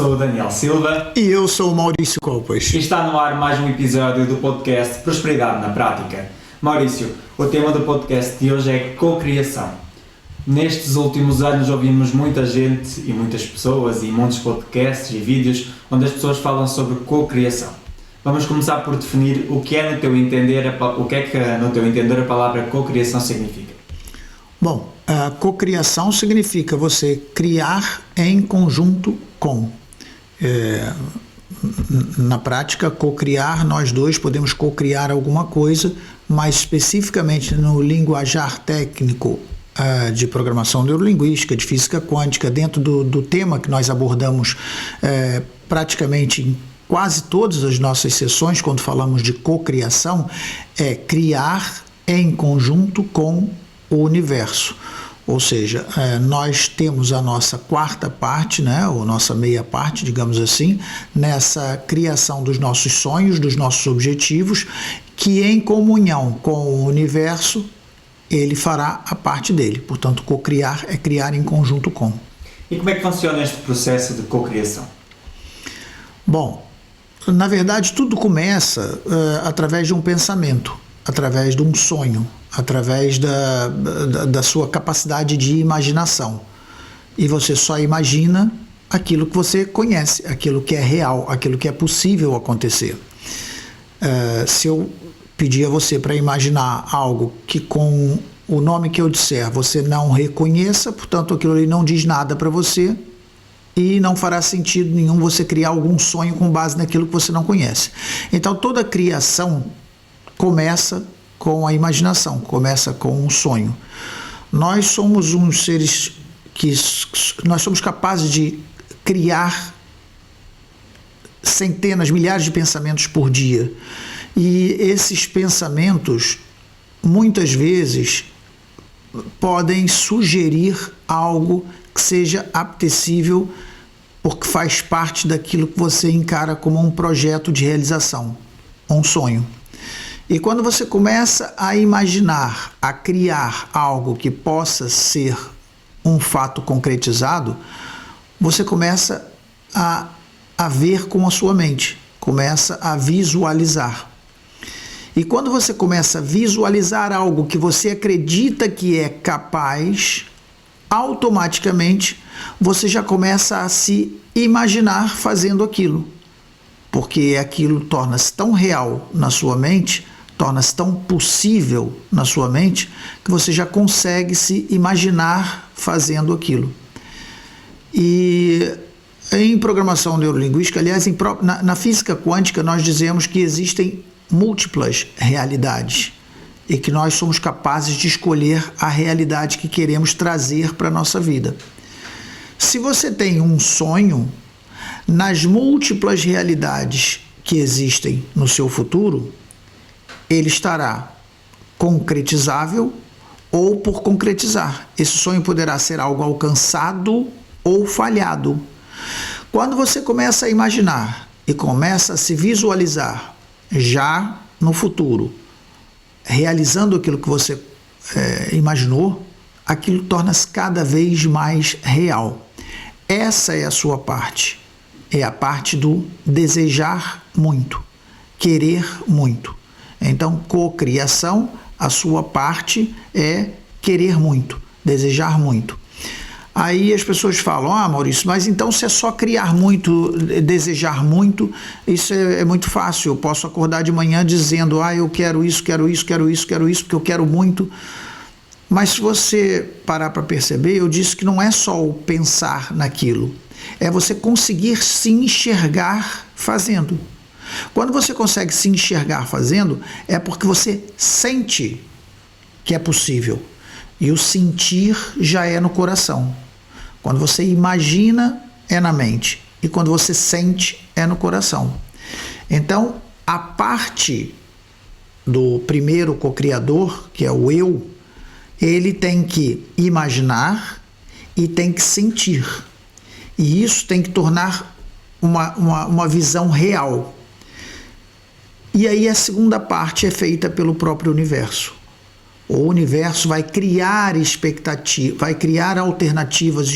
sou o Daniel Silva. E eu sou o Maurício Copas. E está no ar mais um episódio do podcast Prosperidade na Prática. Maurício, o tema do podcast de hoje é cocriação. Nestes últimos anos ouvimos muita gente e muitas pessoas e muitos podcasts e vídeos onde as pessoas falam sobre cocriação. Vamos começar por definir o que é no teu entender a palavra cocriação significa. Bom, a cocriação significa você criar em conjunto com. Na prática, cocriar, nós dois podemos cocriar alguma coisa, mas especificamente no linguajar técnico de programação neurolinguística, de física quântica, dentro do tema que nós abordamos praticamente em quase todas as nossas sessões, quando falamos de cocriação, é criar em conjunto com o universo. Ou seja, nós temos a nossa quarta parte, ou nossa meia parte, digamos assim, nessa criação dos nossos sonhos, dos nossos objetivos, que em comunhão com o universo, ele fará a parte dele. Portanto, cocriar é criar em conjunto com. E como é que funciona este processo de cocriação? Bom, na verdade, tudo começa através de um pensamento, através de um sonho, através da sua capacidade de imaginação. E você só imagina aquilo que você conhece, aquilo que é real, aquilo que é possível acontecer. Se eu pedir a você para imaginar algo que com o nome que eu disser você não reconheça, portanto aquilo ali não diz nada para você e não fará sentido nenhum você criar algum sonho com base naquilo que você não conhece. Então toda criação começa com a imaginação, começa com um sonho. Nós somos uns seres que nós somos capazes de criar centenas, milhares de pensamentos por dia. E esses pensamentos, muitas vezes, podem sugerir algo que seja apetecível, porque faz parte daquilo que você encara como um projeto de realização, um sonho. E quando você começa a imaginar, a criar algo que possa ser um fato concretizado, você começa a ver com a sua mente, começa a visualizar. E quando você começa a visualizar algo que você acredita que é capaz, automaticamente você já começa a se imaginar fazendo aquilo. Porque aquilo torna-se tão real na sua mente, torna-se tão possível na sua mente, que você já consegue se imaginar fazendo aquilo. E em programação neurolinguística, aliás, na física quântica, nós dizemos que existem múltiplas realidades e que nós somos capazes de escolher a realidade que queremos trazer para a nossa vida. Se você tem um sonho, nas múltiplas realidades que existem no seu futuro, ele estará concretizável ou por concretizar. Esse sonho poderá ser algo alcançado ou falhado. Quando você começa a imaginar e começa a se visualizar já no futuro, realizando aquilo que você imaginou, aquilo torna-se cada vez mais real. Essa é a sua parte. É a parte do desejar muito, querer muito. Então, cocriação, a sua parte é querer muito, desejar muito. Aí as pessoas falam, Maurício, mas então se é só criar muito, desejar muito, isso é muito fácil. Eu posso acordar de manhã dizendo, eu quero isso, quero isso, quero isso, quero isso, porque eu quero muito. Mas se você parar para perceber, eu disse que não é só o pensar naquilo, é você conseguir se enxergar fazendo. Quando você consegue se enxergar fazendo, é porque você sente que é possível. E o sentir já é no coração. Quando você imagina, é na mente. E quando você sente, é no coração. Então, a parte do primeiro co-criador, que é o eu, ele tem que imaginar e tem que sentir. E isso tem que tornar uma visão real. E aí a segunda parte é feita pelo próprio universo. O universo vai criar expectativa, vai criar alternativas,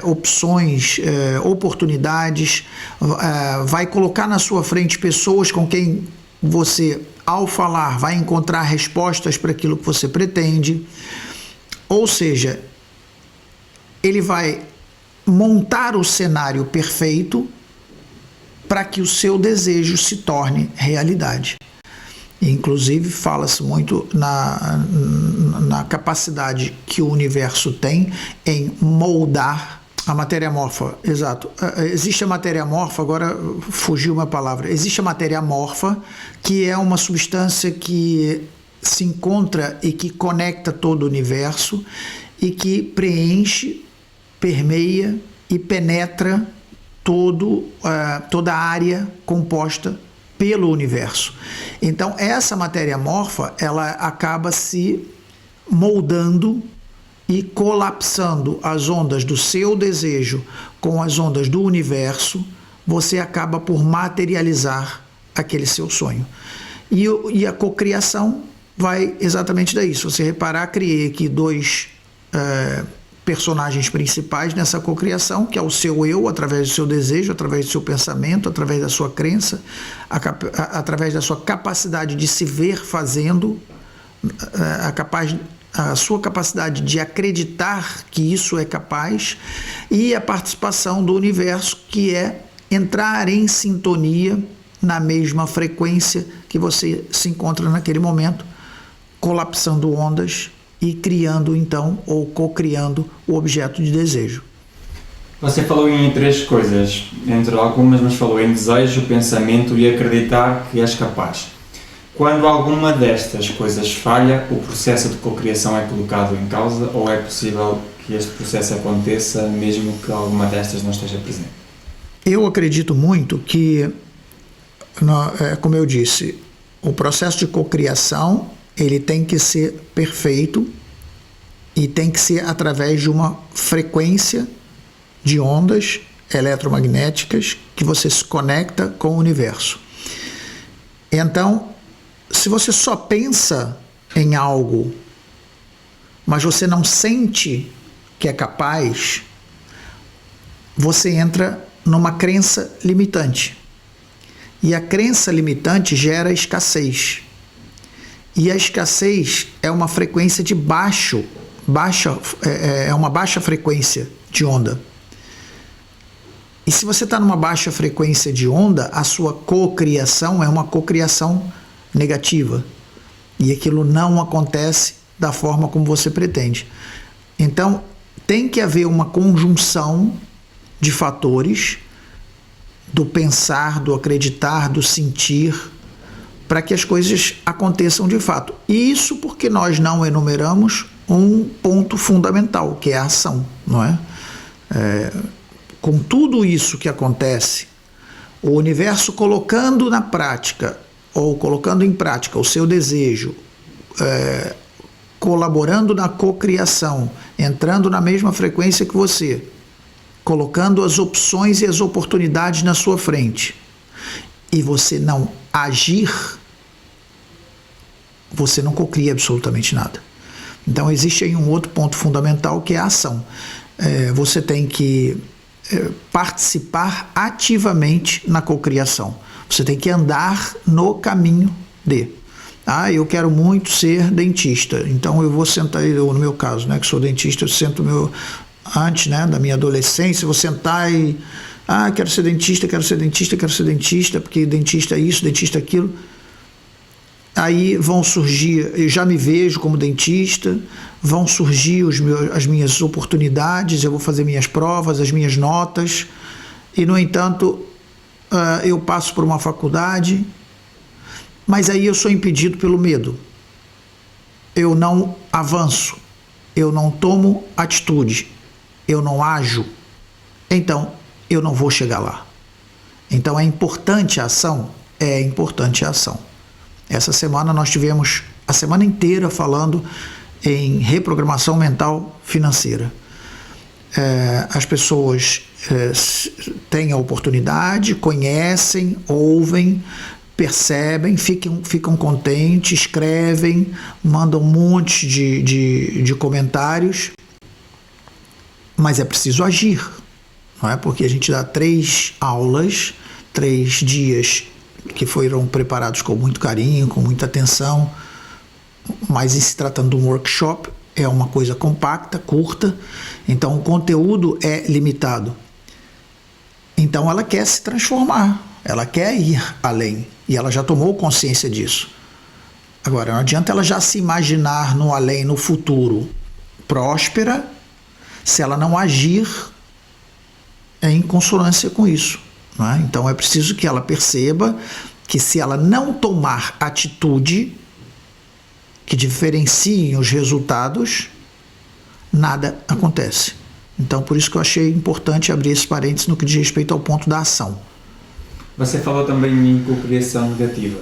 opções, oportunidades, vai colocar na sua frente pessoas com quem você, ao falar, vai encontrar respostas para aquilo que você pretende. Ou seja, ele vai montar o cenário perfeito para que o seu desejo se torne realidade. Inclusive, fala-se muito na capacidade que o universo tem em moldar a matéria amorfa. Exato. Existe a matéria amorfa, agora fugiu uma palavra. Existe a matéria amorfa, que é uma substância que se encontra e que conecta todo o universo e que preenche, permeia e penetra toda a área composta pelo universo. Então, essa matéria amorfa, ela acaba se moldando e colapsando as ondas do seu desejo com as ondas do universo. Você acaba por materializar aquele seu sonho. E a cocriação vai exatamente daí. Se você reparar, criei aqui dois personagens principais nessa cocriação, que é o seu eu, através do seu desejo, através do seu pensamento, através da sua crença, através da sua capacidade de se ver fazendo, a sua capacidade de acreditar que isso é capaz, e a participação do universo, que é entrar em sintonia na mesma frequência que você se encontra naquele momento, colapsando ondas e criando então, ou co-criando o objeto de desejo. Você falou em 3 coisas, entre algumas, mas falou em desejo, pensamento e acreditar que és capaz. Quando alguma destas coisas falha, o processo de cocriação é colocado em causa, ou é possível que este processo aconteça mesmo que alguma destas não esteja presente? Eu acredito muito que, como eu disse, o processo de cocriação ele tem que ser perfeito e tem que ser através de uma frequência de ondas eletromagnéticas que você se conecta com o universo. Então, se você só pensa em algo, mas você não sente que é capaz, você entra numa crença limitante. E a crença limitante gera escassez. E a escassez é uma frequência de é uma baixa frequência de onda. E se você está numa baixa frequência de onda, a sua cocriação é uma cocriação negativa. E aquilo não acontece da forma como você pretende. Então, tem que haver uma conjunção de fatores, do pensar, do acreditar, do sentir, para que as coisas aconteçam de fato. E isso porque nós não enumeramos um ponto fundamental, que é a ação, não é? Com tudo isso que acontece, o universo colocando na prática, ou colocando em prática o seu desejo, colaborando na cocriação, entrando na mesma frequência que você, colocando as opções e as oportunidades na sua frente, e você não agir, você não cocria absolutamente nada. Então existe aí um outro ponto fundamental, que é a ação. Você tem que participar ativamente na cocriação. Você tem que andar no caminho de. Eu quero muito ser dentista, então eu vou sentar, no meu caso, né, que sou dentista, eu sento antes, né, da minha adolescência, eu vou sentar e quero ser dentista, porque dentista é isso, dentista é aquilo. Aí vão surgir, eu já me vejo como dentista, vão surgir as minhas oportunidades, eu vou fazer minhas provas, as minhas notas, e no entanto eu passo por uma faculdade, mas aí eu sou impedido pelo medo. Eu não avanço, eu não tomo atitude, eu não ajo, então eu não vou chegar lá. Então é importante a ação? É importante a ação. Essa semana nós tivemos a semana inteira falando em reprogramação mental financeira. As pessoas têm a oportunidade, conhecem, ouvem, percebem, ficam contentes, escrevem, mandam um monte de comentários, mas é preciso agir, não é? Porque a gente dá 3 aulas, 3 dias que foram preparados com muito carinho, com muita atenção, mas em se tratando de um workshop, é uma coisa compacta, curta, então o conteúdo é limitado. Então ela quer se transformar, ela quer ir além, e ela já tomou consciência disso. Agora, não adianta ela já se imaginar no além, no futuro, próspera, se ela não agir em consonância com isso, não é? Então é preciso que ela perceba que se ela não tomar atitude que diferenciem os resultados, nada acontece. Então, por isso que eu achei importante abrir esse parênteses no que diz respeito ao ponto da ação. Você falou também em cocriação negativa.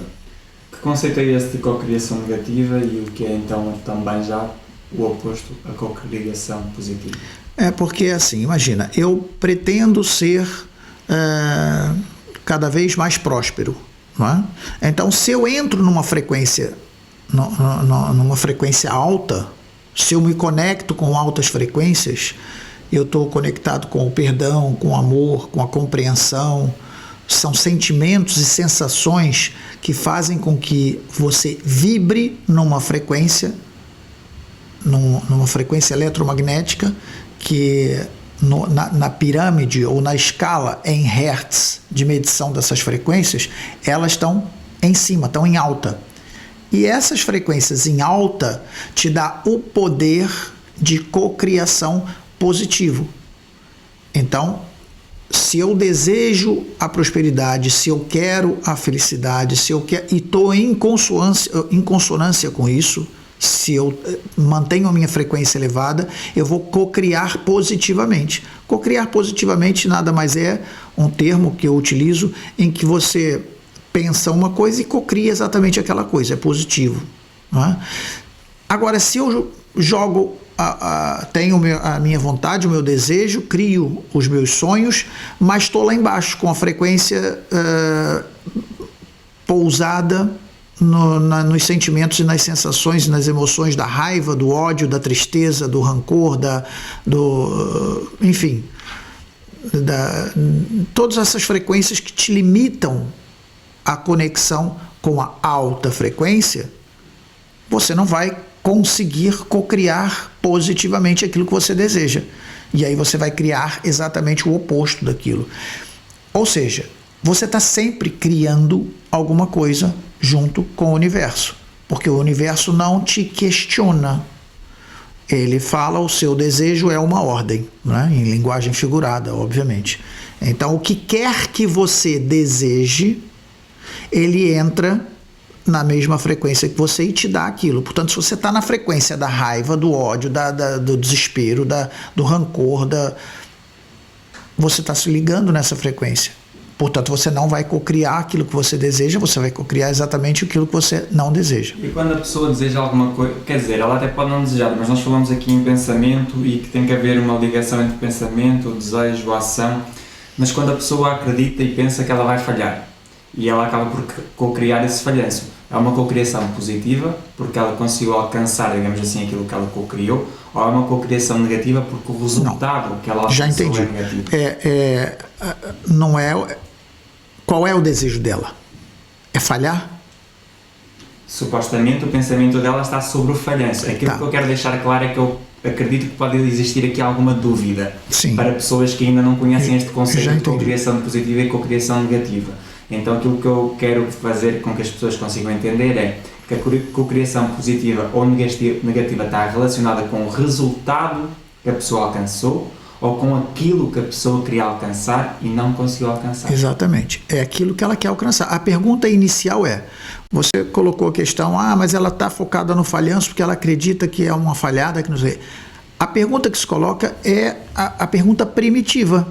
Que conceito é esse de cocriação negativa e o que é então também já o oposto à cocriação positiva? É porque assim, imagina, eu pretendo ser cada vez mais próspero, não é? Então, se eu entro numa frequência alta, se eu me conecto com altas frequências, eu estou conectado com o perdão, com o amor, com a compreensão. São sentimentos e sensações que fazem com que você vibre numa frequência eletromagnética que na pirâmide ou na escala em hertz de medição dessas frequências, elas estão em cima, estão em alta. E essas frequências em alta te dá o poder de cocriação positivo. Então, se eu desejo a prosperidade, se eu quero a felicidade, se eu quero e estou em consonância com isso, se eu mantenho a minha frequência elevada, eu vou cocriar positivamente. Cocriar positivamente nada mais é um termo que eu utilizo em que você pensa uma coisa e cocria exatamente aquela coisa, é positivo, não é? Agora, se eu jogo, tenho a minha vontade, o meu desejo, crio os meus sonhos, mas estou lá embaixo com a frequência pousada nos sentimentos e nas sensações e nas emoções da raiva, do ódio, da tristeza, do rancor, enfim, todas essas frequências que te limitam a conexão com a alta frequência, você não vai conseguir cocriar positivamente aquilo que você deseja. E aí você vai criar exatamente o oposto daquilo. Ou seja, você está sempre criando alguma coisa junto com o universo, porque o universo não te questiona. Ele fala, o seu desejo é uma ordem, né? Em linguagem figurada, obviamente. Então, o que quer que você deseje, ele entra na mesma frequência que você e te dá aquilo. Portanto, se você está na frequência da raiva, do ódio, do desespero, do rancor, você está se ligando nessa frequência. Portanto, você não vai cocriar aquilo que você deseja, você vai cocriar exatamente aquilo que você não deseja. E quando a pessoa deseja alguma coisa, quer dizer, ela até pode não desejar, mas nós falamos aqui em pensamento e que tem que haver uma ligação entre pensamento, o desejo, a ação, mas quando a pessoa acredita e pensa que ela vai falhar, e ela acaba por cocriar esse falhanço. É uma cocriação positiva, porque ela conseguiu alcançar, digamos assim, aquilo que ela cocriou, ou é uma cocriação negativa porque o resultado que ela alcançou é negativo? Não é... Qual é o desejo dela? É falhar? Supostamente o pensamento dela está sobre o falhanço. Aquilo que eu quero deixar claro é que eu acredito que pode existir aqui alguma dúvida. Sim. Para pessoas que ainda não conhecem este conceito de cocriação positiva e cocriação negativa. Então aquilo que eu quero fazer com que as pessoas consigam entender é que a cocriação positiva ou negativa está relacionada com o resultado que a pessoa alcançou ou com aquilo que a pessoa queria alcançar e não conseguiu alcançar. Exatamente, é aquilo que ela quer alcançar. A pergunta inicial é, você colocou a questão, mas ela está focada no falhanço porque ela acredita que é uma falhada, que não sei. A pergunta que se coloca é a pergunta primitiva,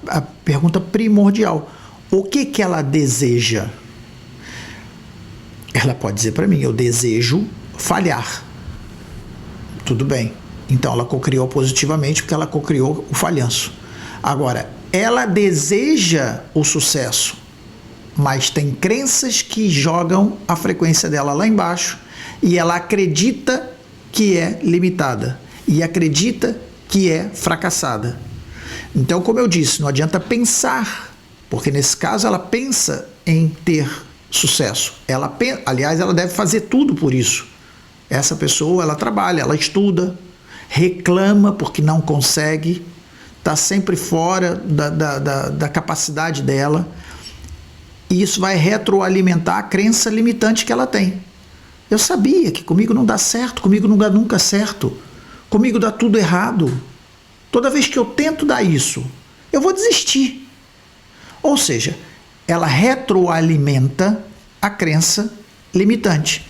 a pergunta primordial. O que ela deseja? Ela pode dizer para mim, eu desejo falhar. Tudo bem. Então ela cocriou positivamente porque ela cocriou o falhanço. Agora, ela deseja o sucesso, mas tem crenças que jogam a frequência dela lá embaixo e ela acredita que é limitada e acredita que é fracassada. Então, como eu disse, não adianta pensar, porque nesse caso ela pensa em ter sucesso. Aliás, ela deve fazer tudo por isso. Essa pessoa, ela trabalha, ela estuda, reclama porque não consegue, está sempre fora da capacidade dela, e isso vai retroalimentar a crença limitante que ela tem. Eu sabia que comigo não dá certo, comigo não dá nunca certo, comigo dá tudo errado. Toda vez que eu tento dar isso, eu vou desistir. Ou seja, ela retroalimenta a crença limitante.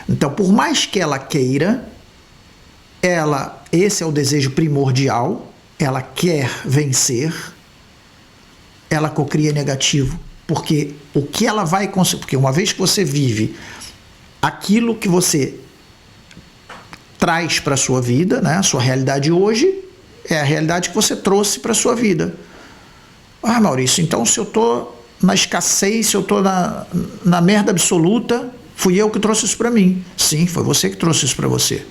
Então, por mais que ela queira, esse é o desejo primordial, ela quer vencer, ela cocria negativo. Porque o que ela vai conseguir, porque uma vez que você vive aquilo que você traz para a sua vida, né, a sua realidade hoje, é a realidade que você trouxe para a sua vida. Ah, Maurício, então se eu estou na escassez, se eu estou na merda absoluta, fui eu que trouxe isso para mim. Sim, foi você que trouxe isso para você.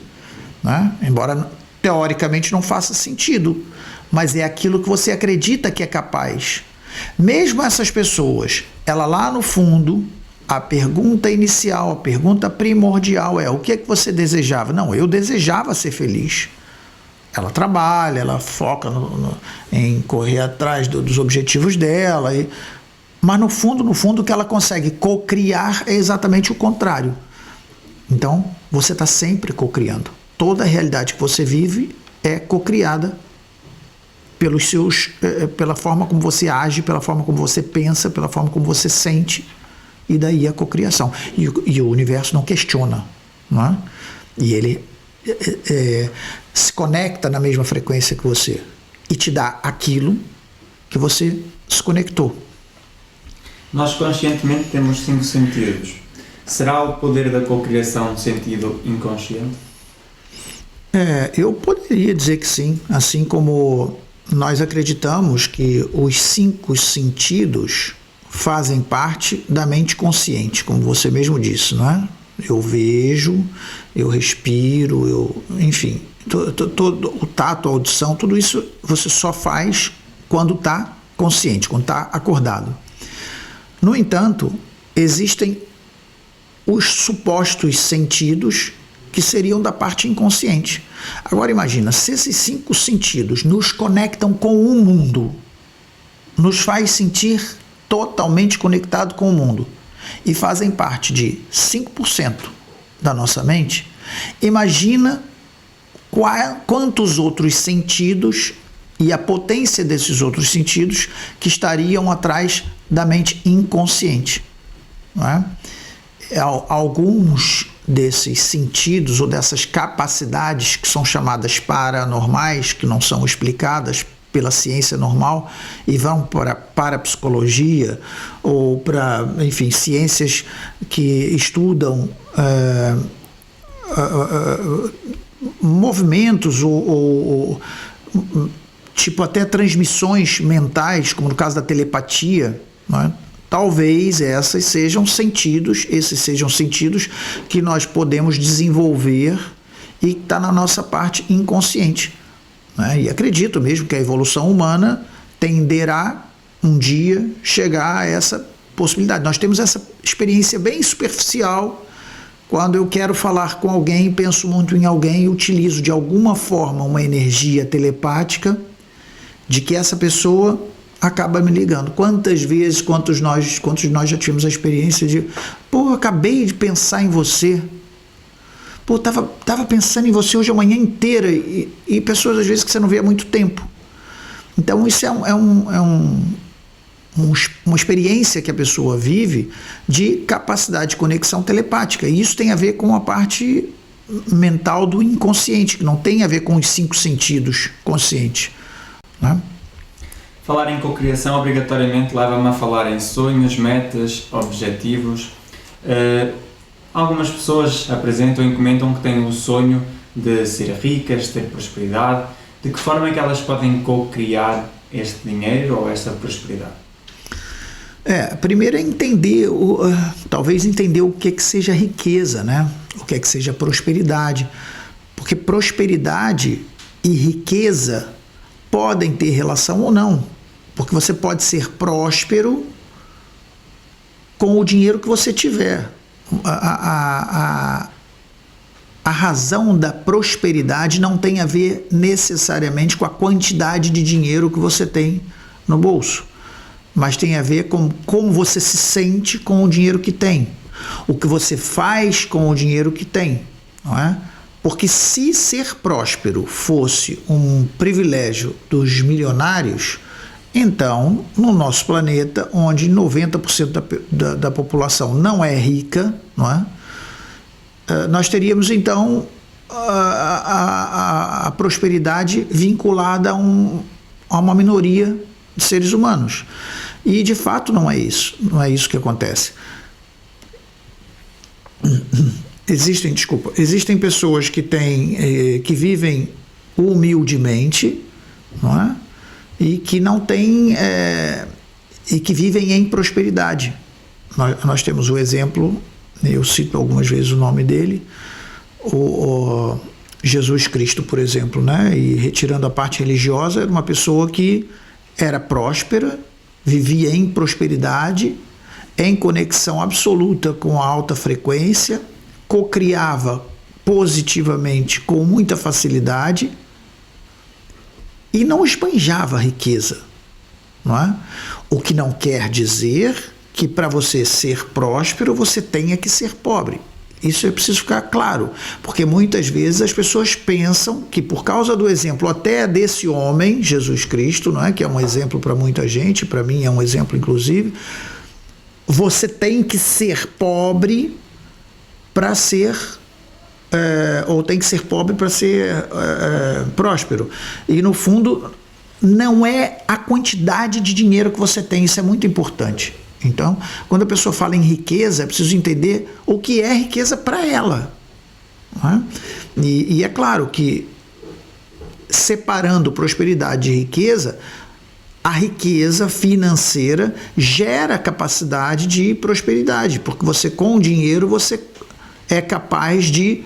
Né? Embora teoricamente não faça sentido, mas é aquilo que você acredita que é capaz. Mesmo essas pessoas, ela lá no fundo, a pergunta inicial, a pergunta primordial é: o que é que você desejava? Não, eu desejava ser feliz. Ela trabalha, ela foca em correr atrás dos objetivos dela, mas no fundo, o que ela consegue cocriar é exatamente o contrário. Então, você está sempre cocriando. Toda a realidade que você vive é cocriada pela forma como você age, pela forma como você pensa, pela forma como você sente, e daí a cocriação. E o universo não questiona, não é? E ele se conecta na mesma frequência que você e te dá aquilo que você se conectou. Nós conscientemente temos 5 sentidos. Será o poder da cocriação sentido inconsciente? Eu poderia dizer que sim, assim como nós acreditamos que os 5 sentidos fazem parte da mente consciente, como você mesmo disse, não é? Eu vejo, eu respiro, enfim, todo o tato, a audição, tudo isso você só faz quando está consciente, quando está acordado. No entanto, existem os supostos sentidos que seriam da parte inconsciente. Agora imagina, se esses 5 sentidos nos conectam com o mundo, nos faz sentir totalmente conectado com o mundo e fazem parte de 5% da nossa mente, imagina quantos outros sentidos e a potência desses outros sentidos que estariam atrás da mente inconsciente. Não é? Alguns desses sentidos ou dessas capacidades que são chamadas paranormais, que não são explicadas pela ciência normal e vão para a parapsicologia ou para, enfim, ciências que estudam movimentos ou tipo até transmissões mentais, como no caso da telepatia, não é? Talvez esses sejam sentidos que nós podemos desenvolver e que está na nossa parte inconsciente. Né? E acredito mesmo que a evolução humana tenderá um dia chegar a essa possibilidade. Nós temos essa experiência bem superficial quando eu quero falar com alguém, penso muito em alguém e utilizo de alguma forma uma energia telepática de que essa pessoa acaba me ligando. Quantas vezes, quantos nós já tivemos a experiência de acabei de pensar em você, tava pensando em você hoje a manhã inteira, e pessoas às vezes que você não vê há muito tempo. Então isso uma experiência que a pessoa vive de capacidade de conexão telepática, e isso tem a ver com a parte mental do inconsciente, que não tem a ver com os 5 sentidos conscientes, né? Falar em cocriação obrigatoriamente leva-me a falar em sonhos, metas, objetivos. Algumas pessoas apresentam e comentam que têm o sonho de ser ricas, ter prosperidade. De que forma é que elas podem cocriar este dinheiro ou esta prosperidade? Primeiro é entender, talvez entender o que seja riqueza, né? O que seja prosperidade. Porque prosperidade e riqueza podem ter relação ou não. Porque você pode ser próspero com o dinheiro que você tiver. A razão da prosperidade não tem a ver necessariamente com a quantidade de dinheiro que você tem no bolso, mas tem a ver com como você se sente com o dinheiro que tem, o que você faz com o dinheiro que tem, não é? Porque se ser próspero fosse um privilégio dos milionários, então, no nosso planeta, onde 90% da população não é rica, não é? Nós teríamos, então, a prosperidade vinculada a uma minoria de seres humanos. E, de fato, não é isso que acontece. Existem pessoas que vivem humildemente, não é? E que não têm, e que vivem em prosperidade. Nós temos o exemplo, eu cito algumas vezes o nome dele, o Jesus Cristo, por exemplo, né? E retirando a parte religiosa, era uma pessoa que era próspera, vivia em prosperidade, em conexão absoluta com a alta frequência, cocriava positivamente com muita facilidade e não esbanjava riqueza, não é? O que não quer dizer que para você ser próspero você tenha que ser pobre. Isso é preciso ficar claro, porque muitas vezes as pessoas pensam que por causa do exemplo até desse homem, Jesus Cristo, não é? Que é um exemplo para muita gente, para mim é um exemplo inclusive, você tem que ser pobre para ser, ou tem que ser pobre para ser próspero. E no fundo não é a quantidade de dinheiro que você tem, isso é muito importante. Então, quando a pessoa fala em riqueza, é preciso entender o que é riqueza para ela. Não é? E é claro que, separando prosperidade e riqueza, a riqueza financeira gera capacidade de prosperidade, porque você, com o dinheiro, você é capaz de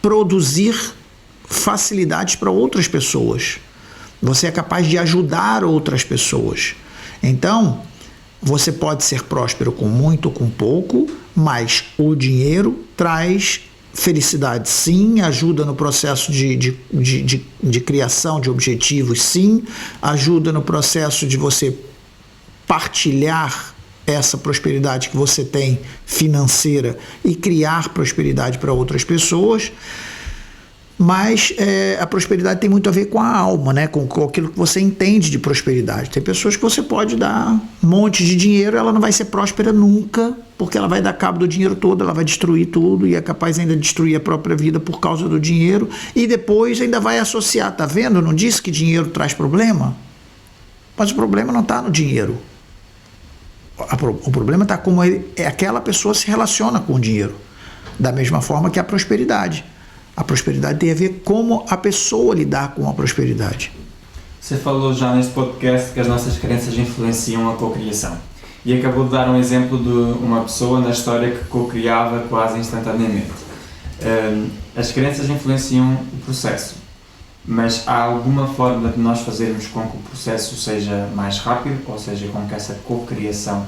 produzir facilidades para outras pessoas. Você é capaz de ajudar outras pessoas. Então, você pode ser próspero com muito ou com pouco, mas o dinheiro traz felicidade, sim, ajuda no processo de criação de objetivos, sim, ajuda no processo de você partilhar essa prosperidade que você tem financeira e criar prosperidade para outras pessoas. Mas a prosperidade tem muito a ver com a alma, né? Com aquilo que você entende de prosperidade. Tem pessoas que você pode dar um monte de dinheiro, ela não vai ser próspera nunca, porque ela vai dar cabo do dinheiro todo, ela vai destruir tudo e é capaz ainda de destruir a própria vida por causa do dinheiro e depois ainda vai associar, tá vendo? Eu não disse que dinheiro traz problema? Mas o problema não está no dinheiro. O problema está como aquela pessoa se relaciona com o dinheiro. Da mesma forma que a prosperidade. A prosperidade tem a ver como a pessoa lidar com a prosperidade. Você falou já neste podcast que as nossas crenças influenciam a cocriação. E acabou de dar um exemplo de uma pessoa na história que cocriava quase instantaneamente. As crenças influenciam o processo, mas há alguma forma de nós fazermos com que o processo seja mais rápido, ou seja, com que essa cocriação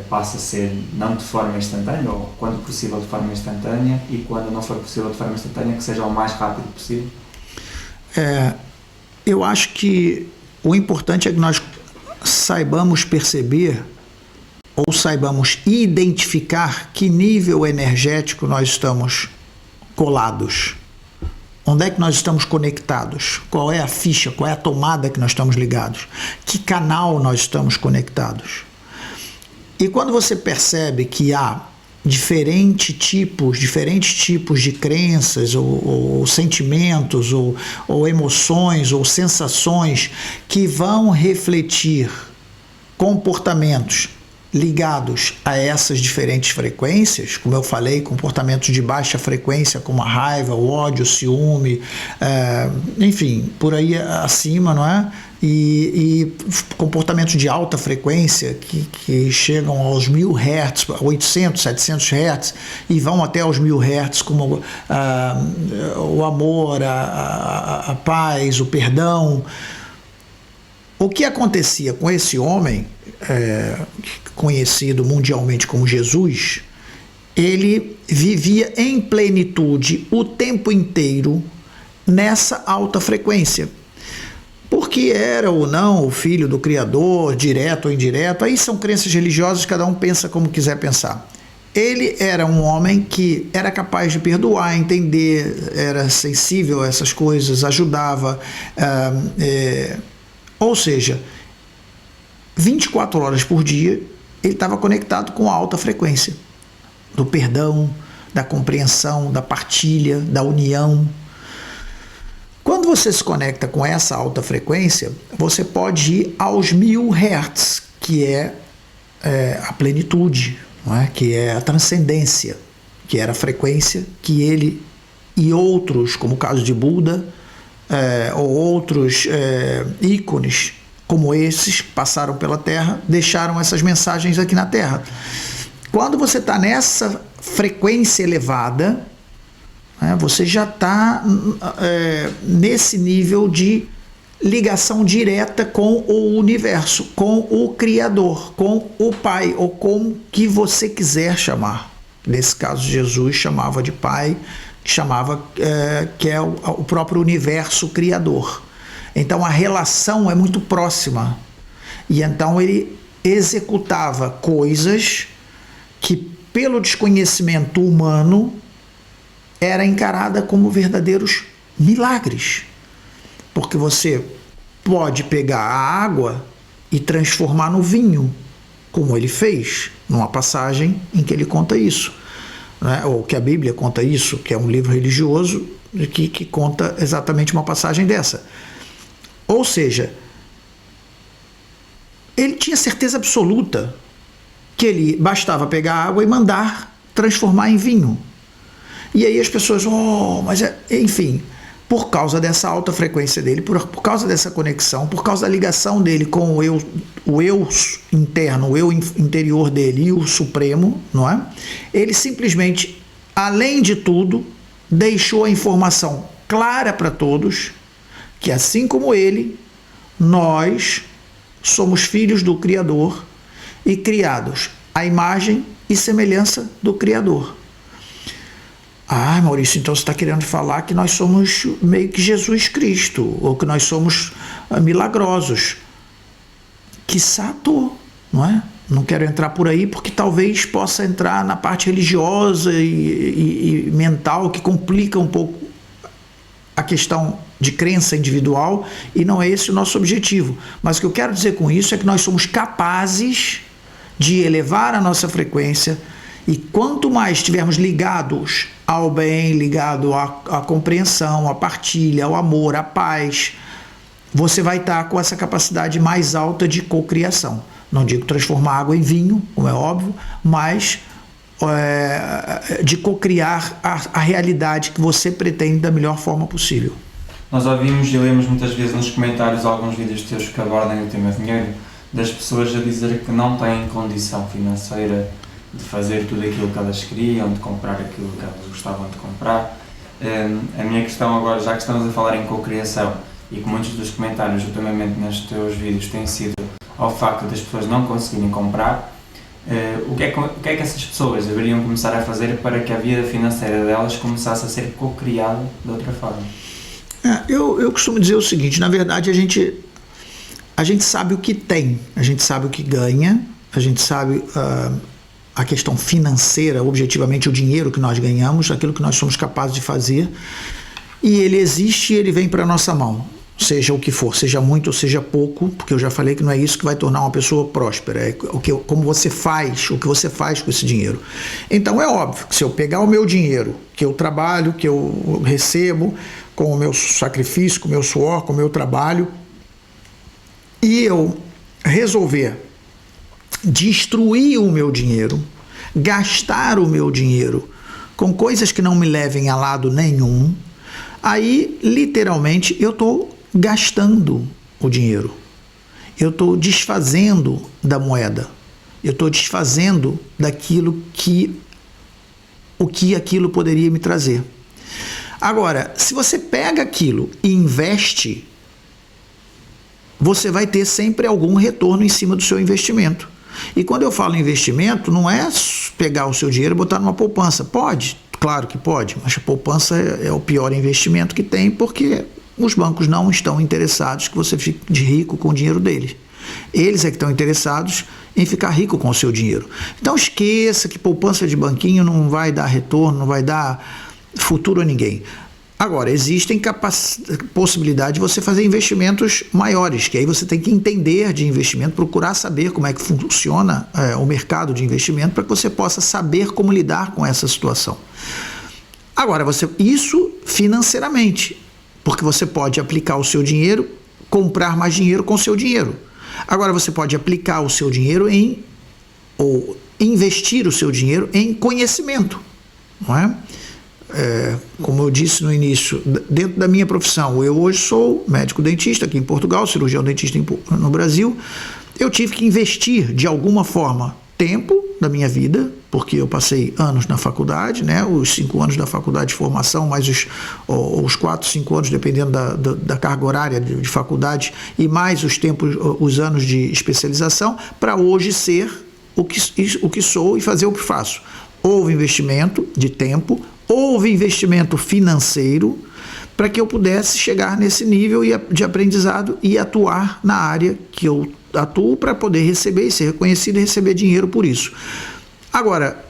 passe a ser não de forma instantânea, ou quando possível de forma instantânea, e quando não for possível de forma instantânea, que seja o mais rápido possível? Eu acho que o importante é que nós saibamos perceber ou saibamos identificar que nível energético nós estamos colados. Onde é que nós estamos conectados? Qual é a ficha, qual é a tomada que nós estamos ligados? Que canal nós estamos conectados? E quando você percebe que há diferentes tipos de crenças ou sentimentos ou emoções ou sensações que vão refletir comportamentos ligados a essas diferentes frequências, como eu falei, comportamentos de baixa frequência como a raiva, o ódio, o ciúme, enfim, por aí acima, não é? e comportamentos de alta frequência que chegam aos 1000 Hz, 800, 700 Hz e vão até aos 1000 Hz, como o amor, a paz, o perdão. O que acontecia com esse homem, conhecido mundialmente como Jesus, ele vivia em plenitude o tempo inteiro nessa alta frequência. Porque era ou não o filho do Criador, direto ou indireto, aí são crenças religiosas, cada um pensa como quiser pensar. Ele era um homem que era capaz de perdoar, entender, era sensível a essas coisas, ajudava, ou seja, 24 horas por dia ele estava conectado com a alta frequência do perdão, da compreensão, da partilha, da união. Quando você se conecta com essa alta frequência, você pode ir aos 1000 Hz, que é a plenitude, não é? Que é a transcendência, que era a frequência que ele e outros, como o caso de Buda, ou outros ícones como esses, passaram pela Terra, deixaram essas mensagens aqui na Terra. Quando você está nessa frequência elevada, você já está nesse nível de ligação direta com o universo, com o Criador, com o Pai, ou como que você quiser chamar. Nesse caso, Jesus chamava de Pai, chamava que é o próprio universo criador. Então a relação é muito próxima. E então ele executava coisas que, pelo desconhecimento humano, era encarada como verdadeiros milagres. Porque você pode pegar a água e transformar no vinho, como ele fez, numa passagem em que ele conta isso, né? Ou que a Bíblia conta isso, que é um livro religioso que conta exatamente uma passagem dessa. Ou seja, ele tinha certeza absoluta que ele bastava pegar a água e mandar transformar em vinho. E aí as pessoas, enfim, por causa dessa alta frequência dele, por causa dessa conexão, por causa da ligação dele com o eu interno, o eu interior dele e o Supremo, não é? Ele simplesmente, além de tudo, deixou a informação clara para todos que, assim como ele, nós somos filhos do Criador e criados à imagem e semelhança do Criador. Ah, Maurício, então você está querendo falar que nós somos meio que Jesus Cristo, ou que nós somos milagrosos. Quiçá tô, não é? Não quero entrar por aí porque talvez possa entrar na parte religiosa e mental que complica um pouco a questão de crença individual, e não é esse o nosso objetivo. Mas o que eu quero dizer com isso é que nós somos capazes de elevar a nossa frequência, e quanto mais estivermos ligados ao bem, ligado à compreensão, à partilha, ao amor, à paz, você vai estar com essa capacidade mais alta de cocriação. Não digo transformar água em vinho, como é óbvio, mas de cocriar a realidade que você pretende da melhor forma possível. Nós ouvimos e lemos muitas vezes nos comentários alguns vídeos teus que abordam o tema dinheiro, das pessoas a dizer que não têm condição financeira de fazer tudo aquilo que elas queriam, de comprar aquilo que elas gostavam de comprar. A minha questão agora, já que estamos a falar em cocriação e que muitos dos comentários ultimamente nestes teus vídeos têm sido ao facto das pessoas não conseguirem comprar, o que é que essas pessoas deveriam começar a fazer para que a vida financeira delas começasse a ser cocriada de outra forma? Eu costumo dizer o seguinte: na verdade a gente sabe o que tem, a gente sabe o que ganha, a gente sabe a questão financeira, objetivamente o dinheiro que nós ganhamos, aquilo que nós somos capazes de fazer, e ele existe e ele vem para a nossa mão, seja o que for, seja muito ou seja pouco, porque eu já falei que não é isso que vai tornar uma pessoa próspera, é como você faz, o que você faz com esse dinheiro. Então é óbvio que se eu pegar o meu dinheiro, que eu trabalho, que eu recebo, com o meu sacrifício, com o meu suor, com o meu trabalho, e eu resolver destruir o meu dinheiro, gastar o meu dinheiro com coisas que não me levem a lado nenhum, aí literalmente eu estou gastando o dinheiro. Eu estou desfazendo da moeda. Eu estou desfazendo daquilo que aquilo poderia me trazer. Agora, se você pega aquilo e investe, você vai ter sempre algum retorno em cima do seu investimento. E quando eu falo investimento, não é pegar o seu dinheiro e botar numa poupança. Pode, claro que pode, mas a poupança é o pior investimento que tem, porque os bancos não estão interessados que você fique rico com o dinheiro deles. Eles é que estão interessados em ficar rico com o seu dinheiro. Então esqueça que poupança de banquinho não vai dar retorno, não vai dar futuro a ninguém. Agora, existem possibilidade de você fazer investimentos maiores, que aí você tem que entender de investimento, procurar saber como é que funciona o mercado de investimento para que você possa saber como lidar com essa situação. Agora, isso financeiramente, porque você pode aplicar o seu dinheiro, comprar mais dinheiro com o seu dinheiro. Agora, você pode aplicar o seu dinheiro ou investir o seu dinheiro em conhecimento, não é? Como eu disse no início, dentro da minha profissão, eu hoje sou médico dentista aqui em Portugal, cirurgião dentista no Brasil. Eu tive que investir de alguma forma tempo da minha vida, porque eu passei anos na faculdade, né? Os 5 anos da faculdade de formação, mais os 4, 5 anos, dependendo da carga horária de faculdade, e mais os anos de especialização, para hoje ser o que sou e fazer o que faço. Houve investimento de tempo, houve investimento financeiro para que eu pudesse chegar nesse nível de aprendizado e atuar na área que eu atuo para poder receber e ser reconhecido e receber dinheiro por isso. Agora,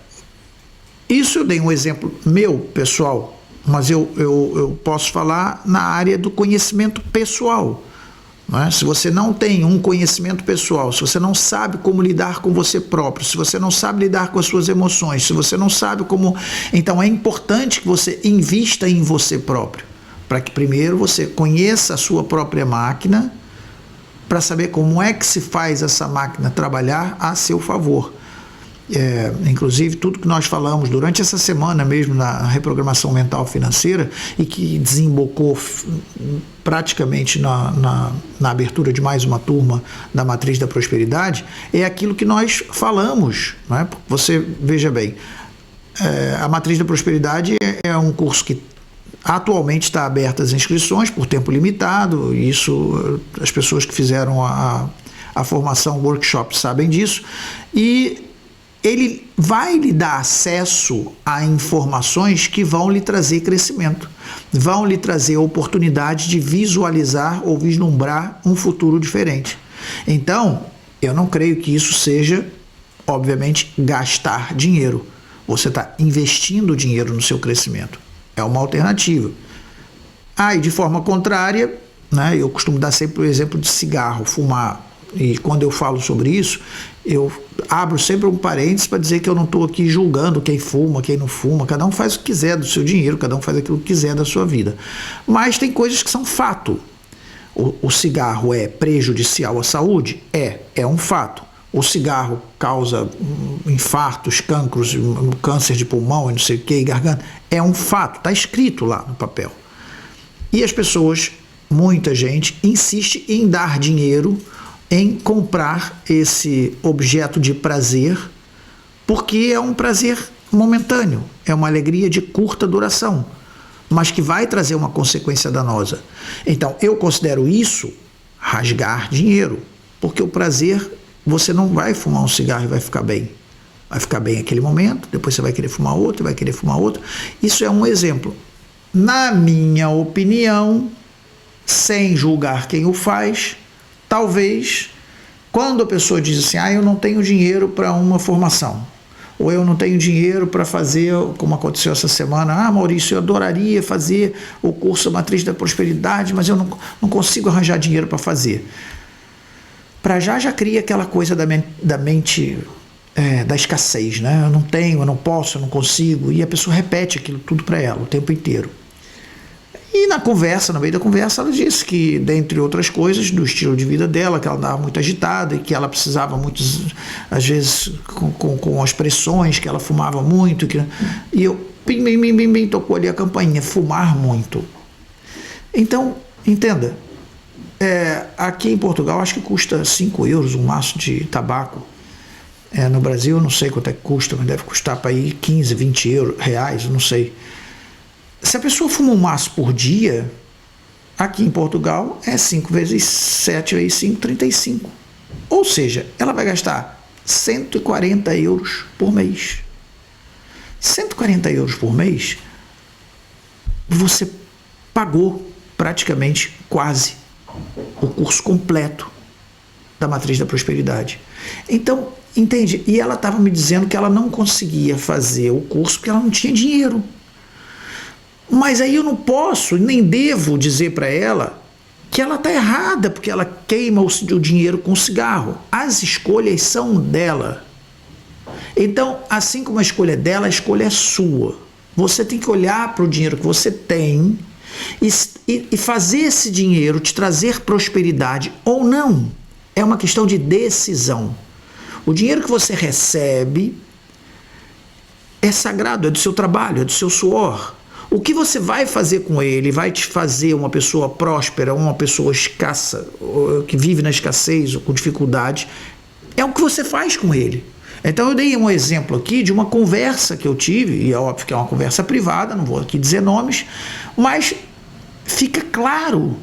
isso eu dei um exemplo meu, pessoal, mas eu posso falar na área do conhecimento pessoal. Não é? Se você não tem um conhecimento pessoal, se você não sabe como lidar com você próprio, se você não sabe lidar com as suas emoções, se você não sabe como... Então é importante que você invista em você próprio, para que primeiro você conheça a sua própria máquina, para saber como é que se faz essa máquina trabalhar a seu favor. Inclusive tudo que nós falamos durante essa semana mesmo na reprogramação mental financeira e que desembocou praticamente na abertura de mais uma turma da Matriz da Prosperidade, é aquilo que nós falamos, não é? Você veja bem, a Matriz da Prosperidade é um curso que atualmente está aberto às inscrições por tempo limitado. Isso as pessoas que fizeram a formação workshop sabem disso, e ele vai lhe dar acesso a informações que vão lhe trazer crescimento, vão lhe trazer oportunidade de visualizar ou vislumbrar um futuro diferente. Então, eu não creio que isso seja, obviamente, gastar dinheiro. Você está investindo dinheiro no seu crescimento. É uma alternativa. E de forma contrária, né, eu costumo dar sempre o exemplo de cigarro, fumar. E quando eu falo sobre isso, eu abro sempre um parênteses para dizer que eu não estou aqui julgando quem fuma, quem não fuma. Cada um faz o que quiser do seu dinheiro, cada um faz aquilo que quiser da sua vida. Mas tem coisas que são fato. O cigarro é prejudicial à saúde? É um fato. O cigarro causa infartos, cancros, câncer de pulmão e não sei o que, garganta. É um fato, está escrito lá no papel. E as pessoas, muita gente, insiste em dar dinheiro, em comprar esse objeto de prazer, porque é um prazer momentâneo, é uma alegria de curta duração, mas que vai trazer uma consequência danosa. Então, eu considero isso rasgar dinheiro, porque o prazer, você não vai fumar um cigarro e vai ficar bem. Vai ficar bem naquele momento, depois você vai querer fumar outro, vai querer fumar outro. Isso é um exemplo. Na minha opinião, sem julgar quem o faz, talvez, quando a pessoa diz assim, eu não tenho dinheiro para uma formação, ou eu não tenho dinheiro para fazer, como aconteceu essa semana, Maurício, eu adoraria fazer o curso Matriz da Prosperidade, mas eu não consigo arranjar dinheiro para fazer. Para já cria aquela coisa da mente da escassez, né? Eu não tenho, eu não posso, eu não consigo, e a pessoa repete aquilo tudo para ela o tempo inteiro. E no meio da conversa, ela disse que, dentre outras coisas, do estilo de vida dela, que ela andava muito agitada e que ela precisava muitas, às vezes, com as pressões, que ela fumava muito. E eu, tocou ali a campainha, fumar muito. Então, entenda, aqui em Portugal acho que custa 5 euros um maço de tabaco. No Brasil eu não sei quanto é que custa, mas deve custar para ir 15, 20 reais, não sei. Se a pessoa fuma um maço por dia, aqui em Portugal é 5 vezes 7 vezes 5, 35. Ou seja, ela vai gastar 140 euros por mês. 140 euros por mês, você pagou praticamente quase o curso completo da Matriz da Prosperidade. Então, entende? E ela estava me dizendo que ela não conseguia fazer o curso porque ela não tinha dinheiro. Mas aí eu não posso, nem devo dizer para ela que ela está errada porque ela queima o dinheiro com cigarro. As escolhas são dela. Então, assim como a escolha é dela, a escolha é sua. Você tem que olhar para o dinheiro que você tem e fazer esse dinheiro te trazer prosperidade ou não. É uma questão de decisão. O dinheiro que você recebe é sagrado, é do seu trabalho, é do seu suor. O que você vai fazer com ele vai te fazer uma pessoa próspera, uma pessoa escassa, que vive na escassez ou com dificuldade, é o que você faz com ele. Então eu dei um exemplo aqui de uma conversa que eu tive, e é óbvio que é uma conversa privada, não vou aqui dizer nomes, mas fica claro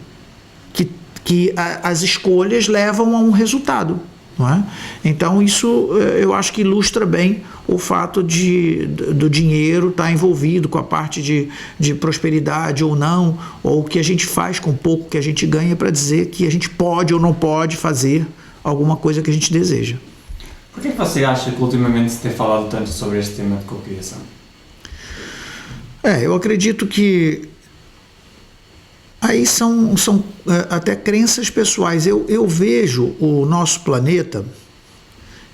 que as escolhas levam a um resultado. Não é? Então isso eu acho que ilustra bem o fato do dinheiro estar envolvido com a parte de prosperidade ou não, ou o que a gente faz com o pouco que a gente ganha para dizer que a gente pode ou não pode fazer alguma coisa que a gente deseja. Por que você acha que ultimamente se tem falado tanto sobre este tema de cocriação? Eu acredito que aí são até crenças pessoais. Eu vejo o nosso planeta,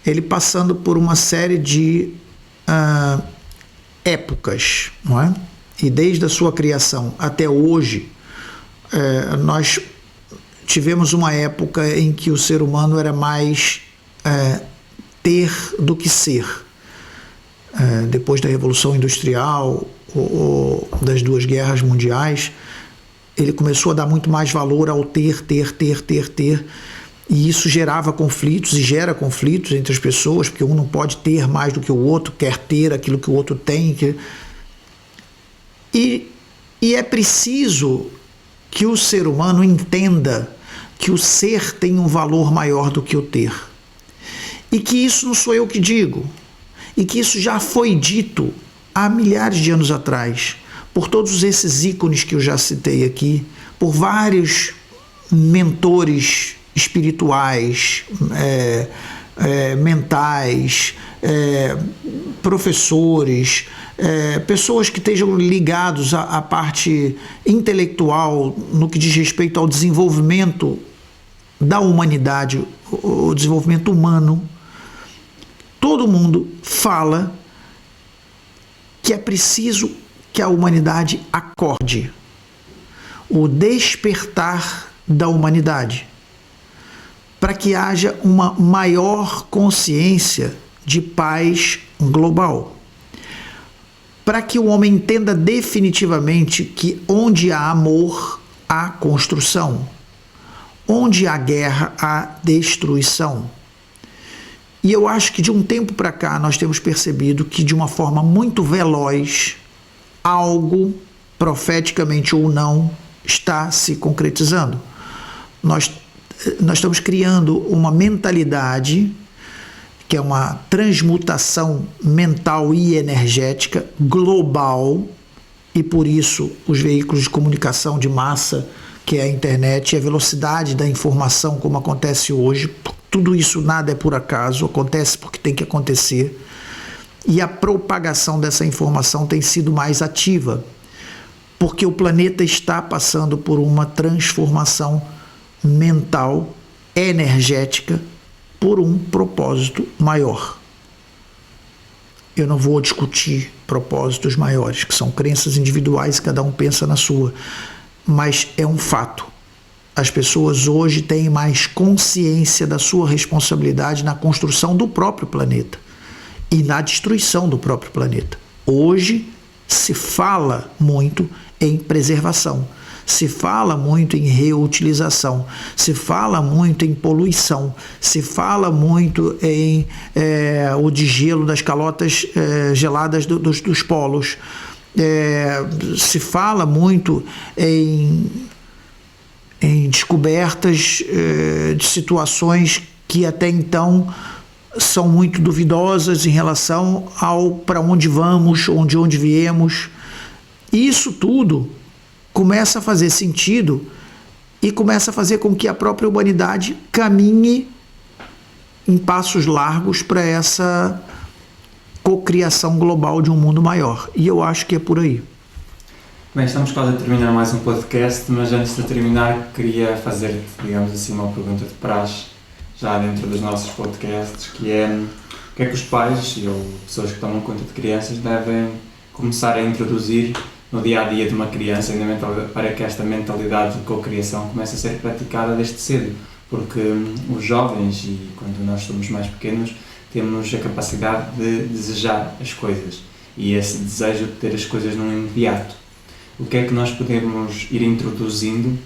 ele passando por uma série de épocas, não é? E desde a sua criação até hoje, nós tivemos uma época em que o ser humano era mais ter do que ser. Depois da Revolução Industrial ou das 2 guerras mundiais, ele começou a dar muito mais valor ao ter, e isso gerava conflitos e gera conflitos entre as pessoas, porque um não pode ter mais do que o outro, quer ter aquilo que o outro tem. E é preciso que o ser humano entenda que o ser tem um valor maior do que o ter. E que isso não sou eu que digo, e que isso já foi dito há milhares de anos atrás, por todos esses ícones que eu já citei aqui, por vários mentores espirituais, mentais, professores, pessoas que estejam ligados à parte intelectual no que diz respeito ao desenvolvimento da humanidade, o desenvolvimento humano. Todo mundo fala que é preciso que a humanidade acorde, o despertar da humanidade, para que haja uma maior consciência de paz global, para que o homem entenda definitivamente que onde há amor, há construção, onde há guerra, há destruição. E eu acho que de um tempo para cá nós temos percebido que de uma forma muito veloz, algo, profeticamente ou não, está se concretizando. Nós estamos criando uma mentalidade que é uma transmutação mental e energética global, e por isso os veículos de comunicação de massa, que é a internet, e a velocidade da informação como acontece hoje, tudo isso nada é por acaso, acontece porque tem que acontecer, e a propagação dessa informação tem sido mais ativa, porque o planeta está passando por uma transformação mental, energética, por um propósito maior. Eu não vou discutir propósitos maiores, que são crenças individuais, cada um pensa na sua, mas é um fato. As pessoas hoje têm mais consciência da sua responsabilidade na construção do próprio planeta e na destruição do próprio planeta. Hoje se fala muito em preservação, se fala muito em reutilização, se fala muito em poluição, se fala muito em o degelo das calotas geladas dos polos, se fala muito em descobertas de situações que até então são muito duvidosas em relação ao para onde vamos, de onde viemos. Isso tudo começa a fazer sentido e começa a fazer com que a própria humanidade caminhe em passos largos para essa cocriação global de um mundo maior. E eu acho que é por aí. Bem, estamos quase a terminar mais um podcast, mas antes de terminar queria fazer-te, digamos assim, uma pergunta de praxe, já dentro dos nossos podcasts, que é o que é que os pais ou pessoas que tomam conta de crianças devem começar a introduzir no dia-a-dia de uma criança, para que esta mentalidade de cocriação comece a ser praticada desde cedo, porque os jovens, e quando nós somos mais pequenos, temos a capacidade de desejar as coisas, e esse desejo de ter as coisas num imediato. O que é que nós podemos ir introduzindo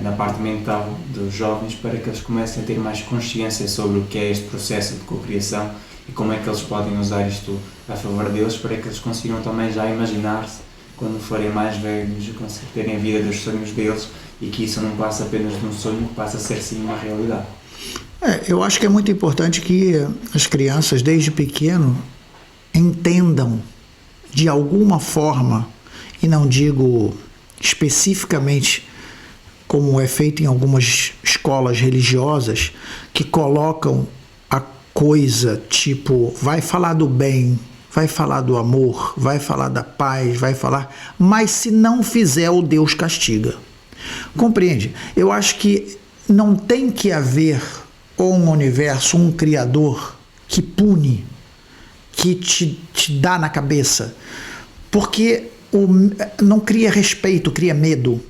na parte mental dos jovens para que eles comecem a ter mais consciência sobre o que é este processo de cocriação e como é que eles podem usar isto a favor deles, para que eles consigam também já imaginar-se quando forem mais velhos, terem a vida dos sonhos deles, e que isso não passa apenas de um sonho, que passa a ser sim uma realidade. Eu acho que é muito importante que as crianças, desde pequeno, entendam de alguma forma, e não digo especificamente como é feito em algumas escolas religiosas, que colocam a coisa tipo, vai falar do bem, vai falar do amor, vai falar da paz, vai falar, mas se não fizer, o Deus castiga. Compreende? Eu acho que não tem que haver um universo, um criador que pune, que te dá na cabeça, porque não cria respeito, cria medo,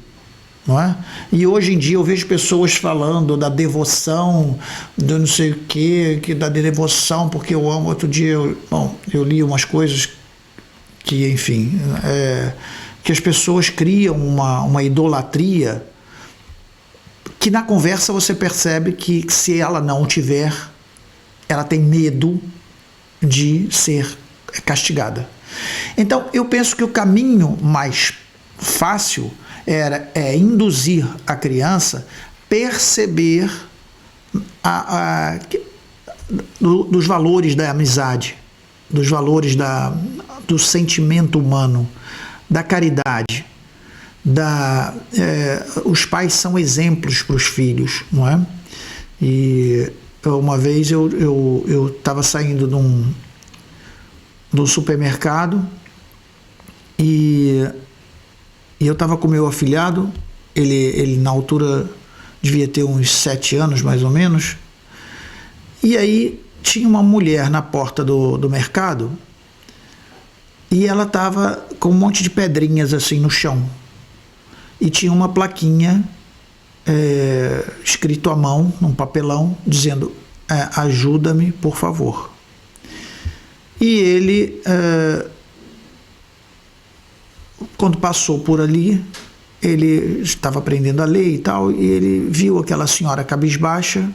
não é? E hoje em dia eu vejo pessoas falando da devoção, do não sei o que da devoção porque eu amo. Outro dia eu li umas coisas que, enfim, que as pessoas criam uma idolatria, que na conversa você percebe que se ela não tiver, ela tem medo de ser castigada. Então, eu penso que o caminho mais fácil é induzir a criança a perceber dos valores da amizade, dos valores do sentimento humano, da caridade. Os pais são exemplos para os filhos, não é? E uma vez eu estava saindo de um supermercado e eu estava com meu afilhado, ele na altura devia ter uns 7 anos mais ou menos, e aí tinha uma mulher na porta do mercado e ela estava com um monte de pedrinhas assim no chão e tinha uma plaquinha escrito à mão num papelão dizendo ajuda-me por favor. E ele, quando passou por ali, ele estava aprendendo a ler e tal, e ele viu aquela senhora cabisbaixa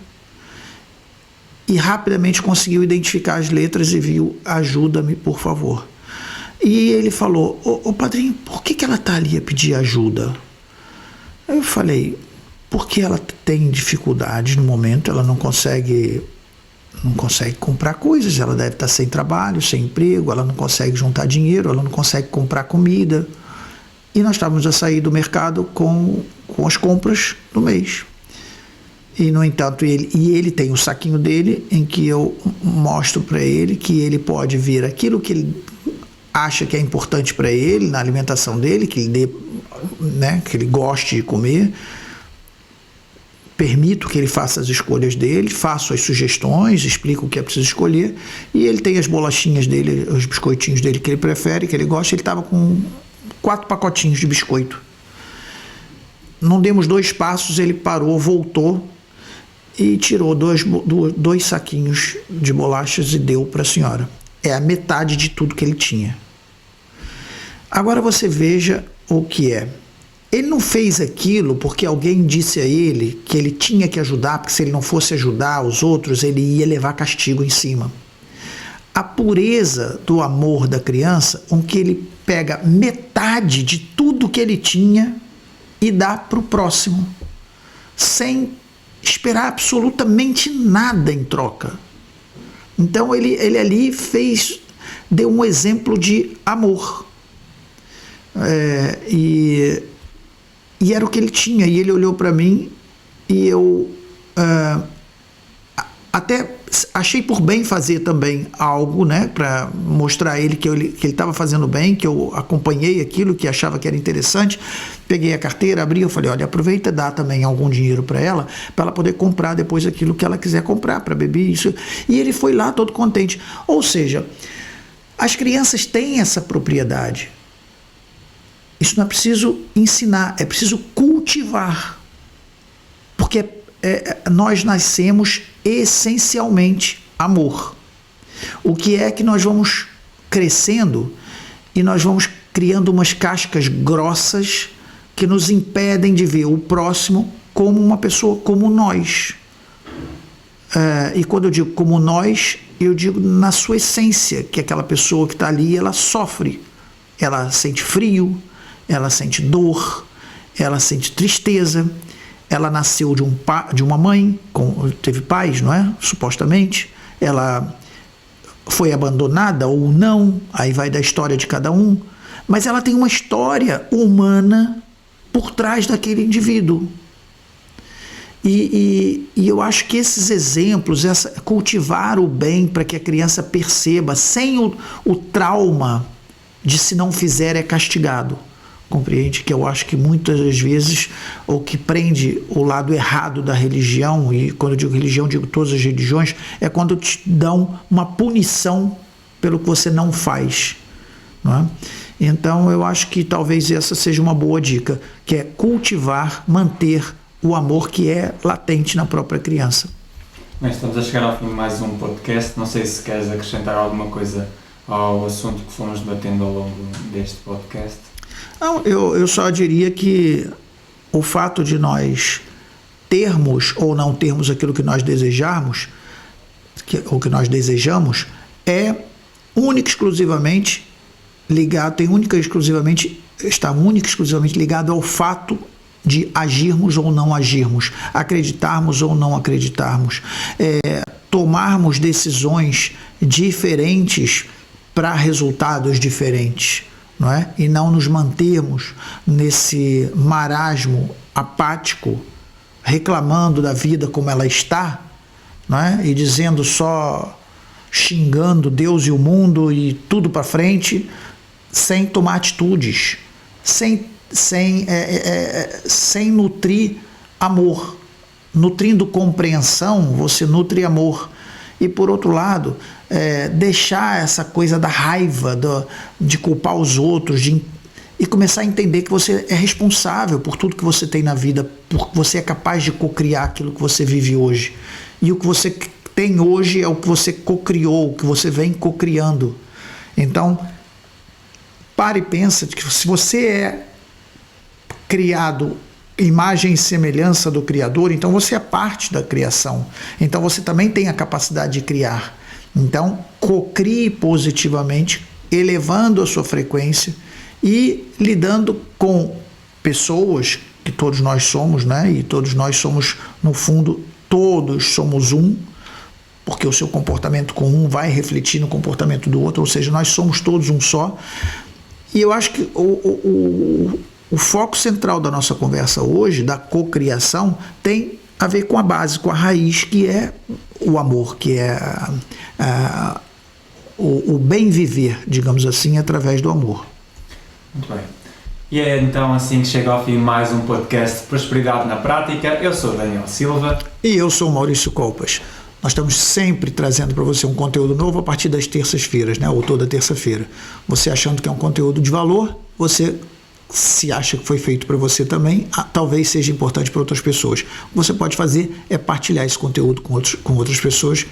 e rapidamente conseguiu identificar as letras e viu ajuda-me por favor. E ele falou, ô padrinho, por que ela está ali a pedir ajuda? Eu falei, porque ela tem dificuldades no momento, ela não consegue comprar coisas, ela deve estar sem trabalho, sem emprego, ela não consegue juntar dinheiro, ela não consegue comprar comida. E nós estávamos a sair do mercado com as compras do mês. E, no entanto, ele tem o saquinho dele, em que eu mostro para ele que ele pode ver aquilo que ele acha que é importante para ele, na alimentação dele, que ele dê, né, que ele goste de comer. Permito que ele faça as escolhas dele, faço as sugestões, explico o que é preciso escolher, e ele tem as bolachinhas dele, os biscoitinhos dele que ele prefere, que ele gosta. Ele estava com 4 pacotinhos de biscoito. Não demos 2 passos, ele parou, voltou e tirou 2 saquinhos de bolachas e deu para a senhora. É a metade de tudo que ele tinha. Agora você veja o que é. Ele não fez aquilo porque alguém disse a ele que ele tinha que ajudar, porque se ele não fosse ajudar os outros, ele ia levar castigo em cima. A pureza do amor da criança, com que ele pega metade de tudo que ele tinha e dá para o próximo, sem esperar absolutamente nada em troca. Então ele ali deu um exemplo de amor. E era o que ele tinha, e ele olhou para mim e eu até achei por bem fazer também algo, né, para mostrar a ele que ele estava fazendo bem, que eu acompanhei aquilo, que achava que era interessante. Peguei a carteira, abri, eu falei, olha, aproveita e dá também algum dinheiro para ela poder comprar depois aquilo que ela quiser comprar, para beber isso. E ele foi lá todo contente. Ou seja, as crianças têm essa propriedade. Isso não é preciso ensinar, é preciso cultivar. Porque nós nascemos essencialmente amor. O que é que nós vamos crescendo e nós vamos criando umas cascas grossas que nos impedem de ver o próximo como uma pessoa como nós. E quando eu digo como nós, eu digo na sua essência, que aquela pessoa que está ali, ela sofre, ela sente frio, ela sente dor, ela sente tristeza, ela nasceu de uma mãe, teve pais, não é? Supostamente, ela foi abandonada ou não, aí vai da história de cada um, mas ela tem uma história humana por trás daquele indivíduo. E eu acho que esses exemplos, cultivar o bem para que a criança perceba, sem o trauma de se não fizer é castigado. Compreende? Que eu acho que muitas das vezes o que prende o lado errado da religião, e quando eu digo religião, digo todas as religiões, é quando te dão uma punição pelo que você não faz. Não é? Então eu acho que talvez essa seja uma boa dica, que é cultivar, manter o amor que é latente na própria criança. Bem, estamos a chegar ao fim de mais um podcast. Não sei se queres acrescentar alguma coisa ao assunto que fomos debatendo ao longo deste podcast. Não, eu só diria que o fato de nós termos ou não termos aquilo que nós desejamos, ou que nós desejamos, única e exclusivamente ligado, está única e exclusivamente ligado ao fato de agirmos ou não agirmos, acreditarmos ou não acreditarmos, tomarmos decisões diferentes para resultados diferentes. Não é? E não nos mantermos nesse marasmo apático, reclamando da vida como ela está, não é? E dizendo só, xingando Deus e o mundo e tudo para frente, sem tomar atitudes, sem nutrir amor. Nutrindo compreensão, você nutre amor. E por outro lado, deixar essa coisa da raiva, de culpar os outros, e começar a entender que você é responsável por tudo que você tem na vida, porque você é capaz de cocriar aquilo que você vive hoje. E o que você tem hoje é o que você cocriou, o que você vem cocriando. Então, pare e pensa que se você é criado imagem e semelhança do Criador, então você é parte da criação. Então você também tem a capacidade de criar. Então, cocrie positivamente, elevando a sua frequência e lidando com pessoas, que todos nós somos, né? E todos nós somos, no fundo, todos somos um, porque o seu comportamento com um vai refletir no comportamento do outro, ou seja, nós somos todos um só. E eu acho que o foco central da nossa conversa hoje, da cocriação, tem a ver com a base, com a raiz, que é o amor, que é o bem viver, digamos assim, através do amor. Muito bem. E é então assim que chega ao fim mais um podcast Prosperidade na Prática. Eu sou Daniel Silva. E eu sou Maurício Colpas. Nós estamos sempre trazendo para você um conteúdo novo a partir das terças-feiras, né? Ou toda terça-feira. Você achando que é um conteúdo de valor, você se acha que foi feito para você também, talvez seja importante para outras pessoas. O que você pode fazer é partilhar esse conteúdo com outras pessoas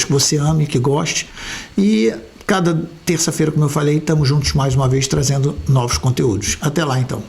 que você ame, que goste. E cada terça-feira, como eu falei, estamos juntos mais uma vez trazendo novos conteúdos. Até lá, então.